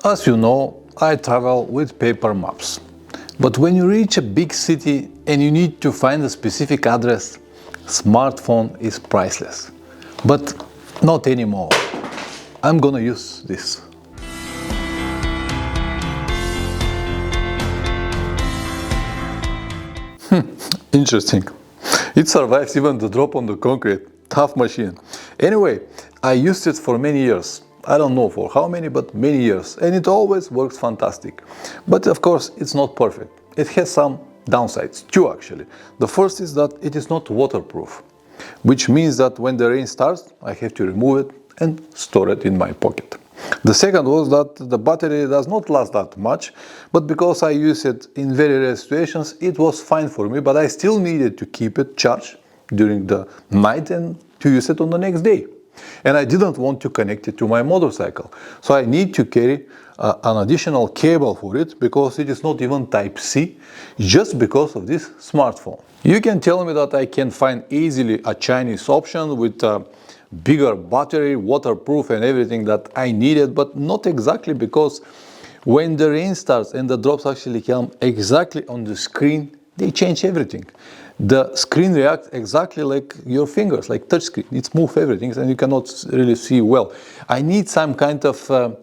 As you know, I travel with paper maps. But when you reach a big city and you need to find a specific address, smartphone is priceless. But not anymore. I'm gonna use this. Interesting. It survives even the drop on the concrete. Tough machine. Anyway, I used it for many years. I don't know for how many, but many years. And it always works fantastic. But of course, it's not perfect. It has some downsides, two actually. The first is that it is not waterproof, which means that when the rain starts, I have to remove it and store it in my pocket. The second was that the battery does not last that much, but because I use it in very rare situations, it was fine for me, but I still needed to keep it charged during the night and to use it on the next day. And I didn't want to connect it to my motorcycle, so I need to carry an additional cable for it because it is not even Type-C, just because of this smartphone. You can tell me that I can find easily a Chinese option with bigger battery, waterproof and everything that I needed, but not exactly, because when the rain starts and the drops actually come exactly on the screen, they change everything. The screen reacts exactly like your fingers, like touch screen. It moves everything and you cannot really see well. I need some kind of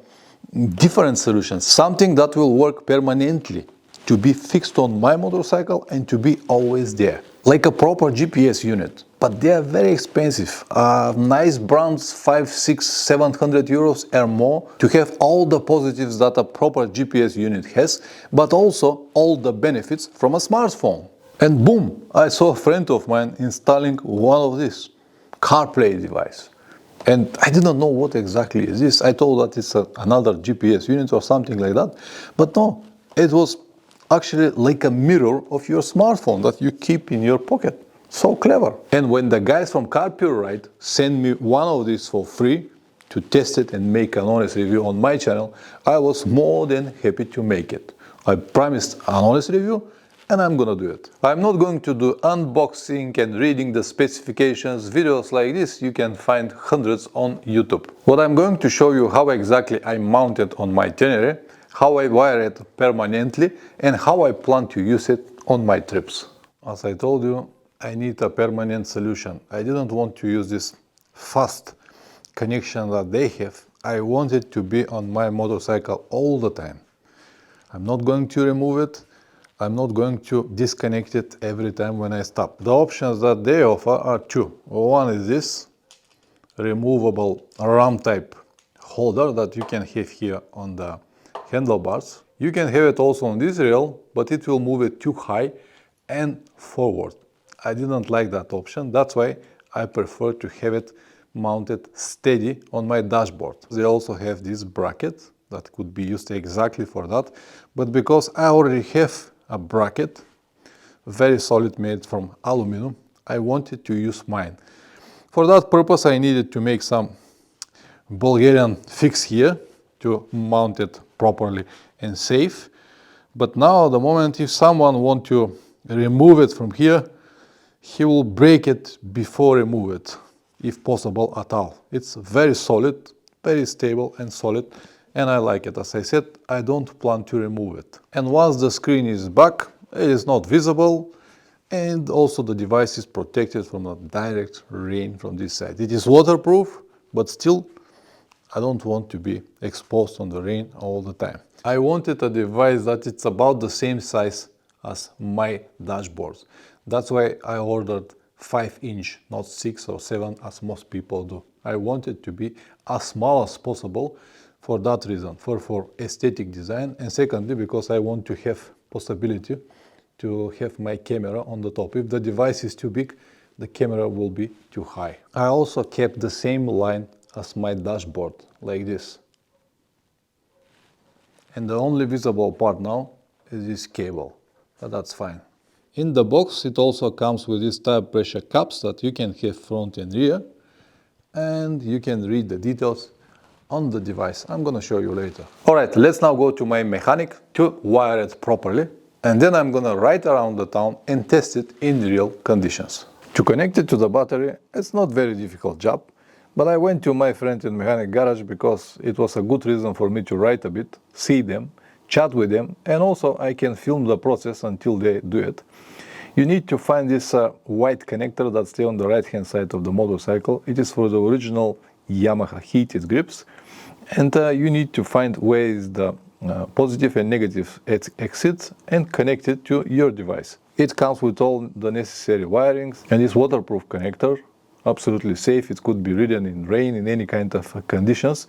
different solution, something that will work permanently, to be fixed on my motorcycle and to be always there. Like a proper GPS unit, but they are very expensive. Nice brands, 500, 600, 700 euros or more, to have all the positives that a proper GPS unit has, but also all the benefits from a smartphone. And boom, I saw a friend of mine installing one of these CarPlay device. And I didn't know what exactly is this. I thought that it's another GPS unit or something like that. But no, it was actually like a mirror of your smartphone that you keep in your pocket. So clever. And when the guys from Carpuride sent me one of these for free to test it and make an honest review on my channel, I was more than happy to make it. I promised an honest review, and I'm gonna do it. I'm not going to do unboxing and reading the specifications. Videos like this you can find hundreds on YouTube. What I'm going to show you how exactly I mount it on my Tenere, how I wire it permanently, and how I plan to use it on my trips. As I told you, I need a permanent solution. I didn't want to use this fast connection that they have. I want it to be on my motorcycle all the time. I'm not going to remove it. I'm not going to disconnect it every time when I stop. The options that they offer are two. One is this removable RAM type holder that you can have here on the handlebars. You can have it also on this rail, but it will move it too high and forward. I didn't like that option. That's why I prefer to have it mounted steady on my dashboard. They also have this bracket that could be used exactly for that. But because I already have a bracket, very solid, made from aluminum, I wanted to use mine. For that purpose, I needed to make some Bulgarian fix here to mount it properly and safe. But now, the moment if someone wants to remove it from here, he will break it before remove it, if possible at all. It's very solid, very stable and solid, and I like it. As I said, I don't plan to remove it. And once the screen is back, it is not visible, and also the device is protected from the direct rain from this side. It is waterproof, but still I don't want to be exposed on the rain all the time. I wanted a device that it's about the same size as my dashboards. That's why I ordered 5-inch, not 6 or 7 as most people do. I wanted to be as small as possible for that reason, for aesthetic design, and secondly because I want to have possibility to have my camera on the top. If the device is too big, the camera will be too high. I also kept the same line as my dashboard, like this. And the only visible part now is this cable, but that's fine. In the box it also comes with these tire pressure cups that you can have front and rear, and you can read the details on the device. I'm gonna show you later. Alright, let's now go to my mechanic to wire it properly, and then I'm gonna ride around the town and test it in real conditions. To connect it to the battery, it's not very difficult job, But I went to my friend in mechanic garage because it was a good reason for me to write a bit, see them, chat with them, and also I can film the process until they do it. You need to find this white connector that stays on the right hand side of the motorcycle. It is for the original Yamaha heated grips, and you need to find where is the positive and negative exit and connect it to your device. It comes with all the necessary wirings and this waterproof connector, absolutely safe. It could be ridden in rain, in any kind of conditions.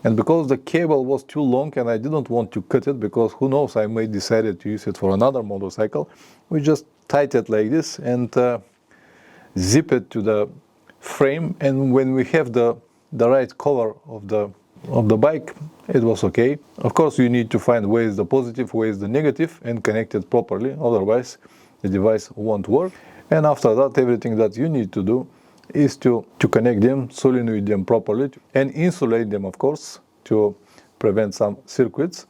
And because the cable was too long and I didn't want to cut it, because who knows, I may decide to use it for another motorcycle, we just tied it like this and zip it to the frame. And when we have the right color of the bike, it was okay. Of course, you need to find where is the positive, where is the negative, and connect it properly, otherwise the device won't work. And after that, everything that you need to do is to connect them, solenoid them properly, and insulate them, of course, to prevent some circuits.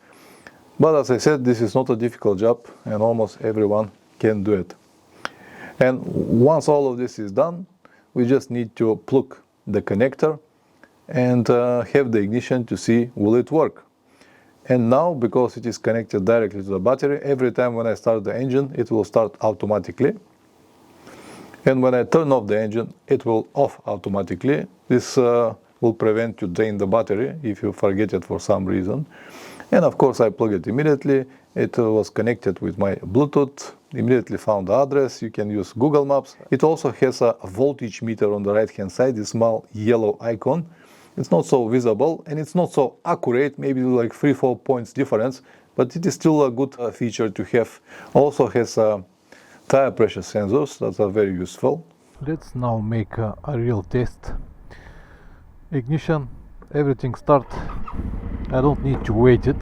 But as I said, this is not a difficult job, and almost everyone can do it. And once all of this is done, we just need to plug the connector and have the ignition to see will it work. And now, because it is connected directly to the battery, every time when I start the engine, it will start automatically. And when I turn off the engine, it will off automatically. This will prevent you drain the battery if you forget it for some reason. And of course, I plug it immediately. It was connected with my Bluetooth, immediately found the address. You can use Google Maps. It also has a voltage meter on the right hand side, this small yellow icon. It's not so visible and it's not so accurate, maybe like 3-4 points difference, but it is still a good feature to have. Also has tire pressure sensors that are very useful. Let's now make a real test. Ignition, everything start. I don't need to wait it.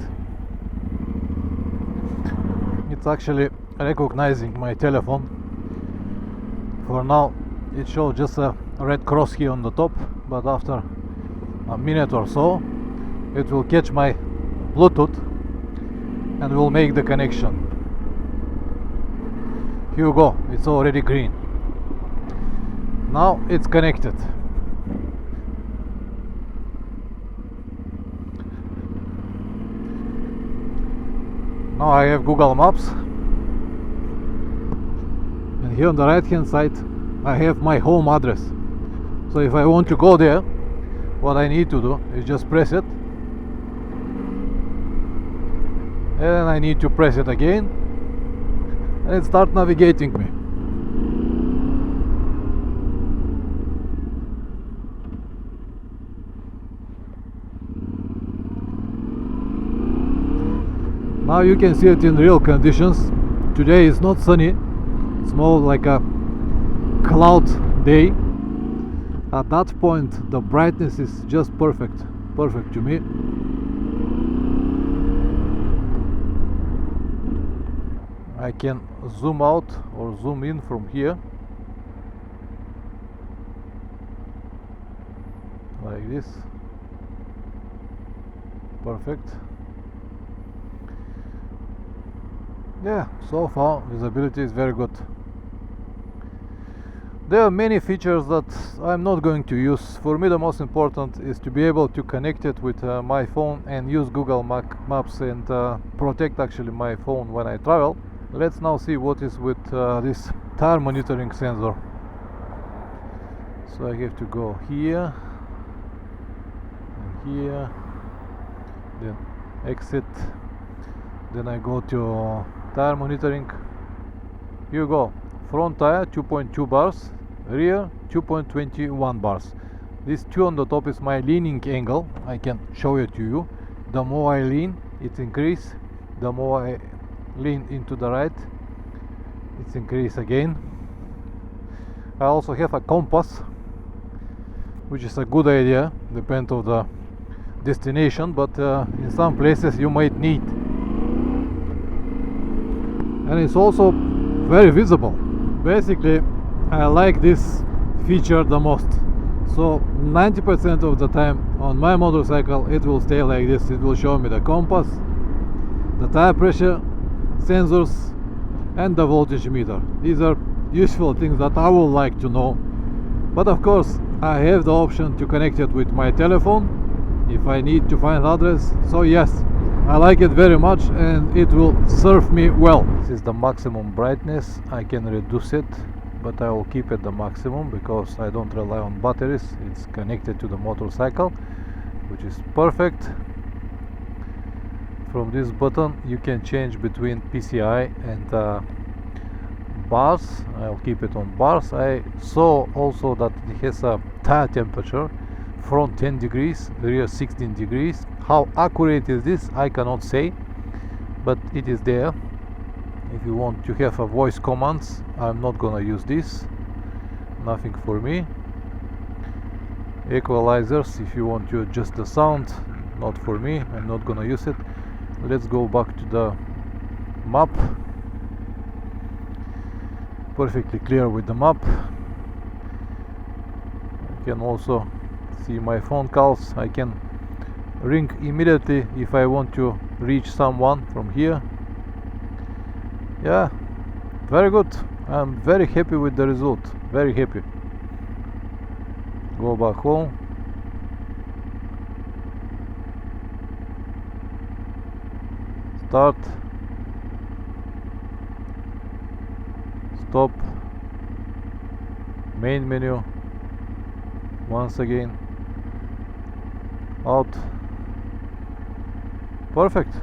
It's actually recognizing my telephone. For now it shows just a red cross here on the top, but after a minute or so it will catch my Bluetooth and will make the connection. Here you go, it's already green. Now it's connected. Now I have Google Maps, and here on the right hand side I have my home address. So if I want to go there, what I need to do is just press it, and I need to press it again, and it starts navigating me. Now you can see it in real conditions. Today is not sunny, it's more like a cloud day. At that point the brightness is just perfect to me. I can zoom out or zoom in from here like this. Perfect. Yeah, so far visibility is very good. There are many features that I'm not going to use. For me the most important is to be able to connect it with my phone and use Google Maps and protect actually my phone when I travel. Let's now see what is with this tire monitoring sensor. So I have to go here and here, then exit, then I go to tire monitoring. Here you go, front tire 2.2 bars, rear 2.21 bars. This 2 on the top is my leaning angle. I can show it to you. The more I lean, it increases. The more I lean into the right, it's increase again. I also have a compass, which is a good idea, depends on the destination, but in some places you might need. And it's also very visible. Basically, I like this feature the most. So 90% of the time on my motorcycle it will stay like this. It will show me the compass, the tire pressure sensors, and the voltage meter. These are useful things that I would like to know. But of course, I have the option to connect it with my telephone if I need to find address. So yes, I like it very much and it will serve me well. This is the maximum brightness. I can reduce it, but I will keep it the maximum because I don't rely on batteries. It's connected to the motorcycle, which is perfect. From this button you can change between PCI and bars. I'll keep it on bars. I saw also that it has a tire temperature, front 10 degrees, rear 16 degrees. How accurate is this? I cannot say, but it is there. If you want to have a voice commands, I'm not gonna use this, nothing for me. Equalizers, if you want to adjust the sound, not for me, I'm not gonna use it. Let's go back to the map. Perfectly clear with the map. I can also see my phone calls. I can ring immediately if I want to reach someone from here. Yeah, very good. I'm very happy with the result, very happy. Go back home. Start, stop, main menu, once again, out. Perfect.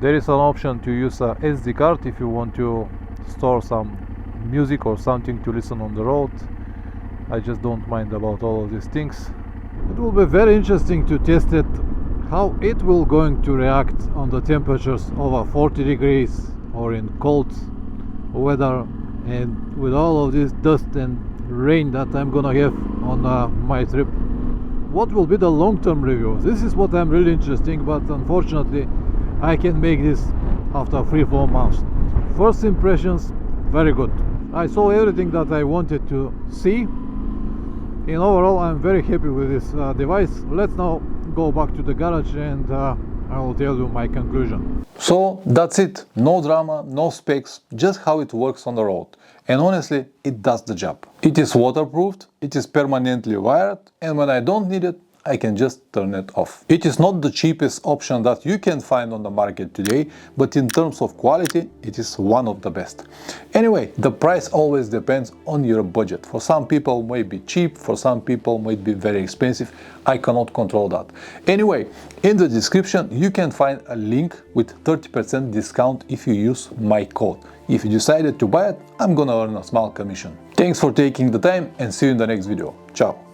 There is an option to use a SD card if you want to store some music or something to listen on the road. I just don't mind about all of these things. It will be very interesting to test it, how it will going to react on the temperatures over 40 degrees or in cold weather, and with all of this dust and rain that I'm gonna have on my trip. What will be the long-term review? This is what I'm really interested, but unfortunately I can make this after 3-4 months. First impressions, very good. I saw everything that I wanted to see. In overall, I'm very happy with this device. Let's now go back to the garage and I will tell you my conclusion. So that's it. No drama, no specs, just how it works on the road. And honestly, it does the job. It is waterproofed, it is permanently wired, and when I don't need it, I can just turn it off. It is not the cheapest option that you can find on the market today, but in terms of quality, it is one of the best. Anyway, the price always depends on your budget. For some people it might be cheap, for some people it might be very expensive. I cannot control that. Anyway, in the description you can find a link with 30% discount if you use my code. If you decided to buy it, I'm gonna earn a small commission. Thanks for taking the time and see you in the next video. Ciao!